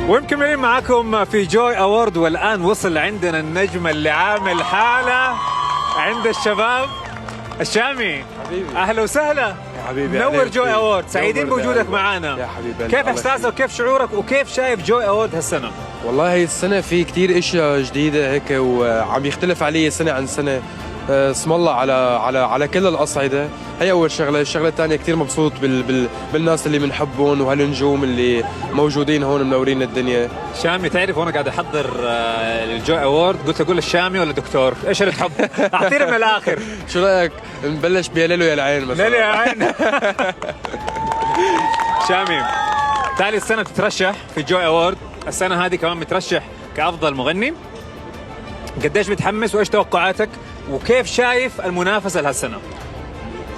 ومكملين معاكم في جوي أوورد، والآن وصل عندنا النجم اللي عامل حالة عند الشباب، الشامي. حبيبي أهلا وسهلا يا حبيبي، منور جوي أوورد، سعيدين بوجودك معنا يا حبيبي. كيف إحساسك وكيف شعورك وكيف شايف جوي أوورد هالسنة؟ والله هي السنة في كتير اشياء جديدة هيك وعم يختلف علي سنة عن سنة. اسم الله على كل الأصعدة. هي أول شغلة. الشغلة الثانية كتير مبسوط بالناس اللي بنحبهم وهالنجوم اللي موجودين هون منورين الدنيا. شامي، تعرف وانا قاعد احضر الجوي أوورد قلت اقول الشامي ولا دكتور؟ ايش اللي تحب؟ اعطيني من الاخر. شو رأيك نبلش بيا ليلو يا العين مثلا؟ ليلو يا عين. شامي، تالي السنة تترشح في الجوي أوورد، السنة هذه كمان مترشح كأفضل مغني. قديش متحمس وايش توقعاتك وكيف شايف المنافسة لهالسنة؟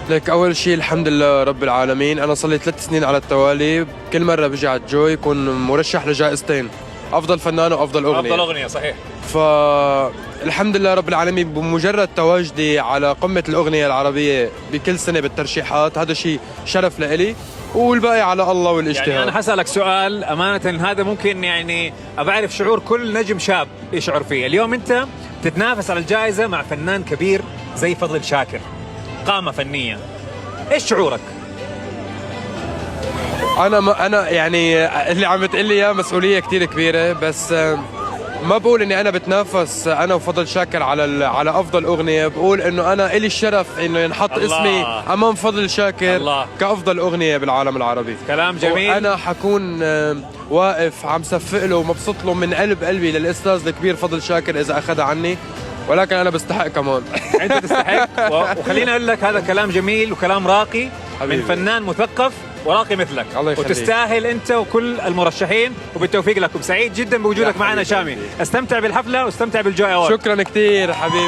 لك أول شيء الحمد لله رب العالمين، أنا صار لي 3 سنين على التوالي كل مرة بجي على الجوي كون مرشح لجائزتين، أفضل فنان وأفضل أغنية. أفضل أغنية، صحيح. فالحمد لله رب العالمين بمجرد تواجدي على قمة الأغنية العربية بكل سنة بالترشيحات، هذا شيء شرف لإلي والباقي على الله والاجتهاد. يعني أنا حسألك سؤال أمانة، هذا ممكن يعني أبعرف شعور كل نجم شاب يشعر فيه. اليوم أنت تتنافس على الجائزة مع فنان كبير زي فضل شاكر، قامة فنية، إيش شعورك؟ أنا يعني اللي عم بتقلي إياه مسؤولية كتير كبيرة، بس ما بقول اني انا بتنافس انا وفضل شاكر على افضل اغنيه، بقول انه انا الي الشرف انه ينحط اسمي امام فضل شاكر كافضل اغنيه بالعالم العربي. كلام جميل. وانا حكون واقف عم صفق له ومبسوط له من قلب قلبي للاستاذ الكبير فضل شاكر اذا اخذها عني، ولكن انا بستحق كمان. انت تستحق. وخليني اقول لك هذا كلام جميل وكلام راقي حبيبي. من فنان مثقف وراقي مثلك. الله يخليك. وتستاهل انت وكل المرشحين، وبالتوفيق لكم. سعيد جدا بوجودك معنا شامي. استمتع بالحفله واستمتع بالجوي أوورد. شكرا كثير حبيبي.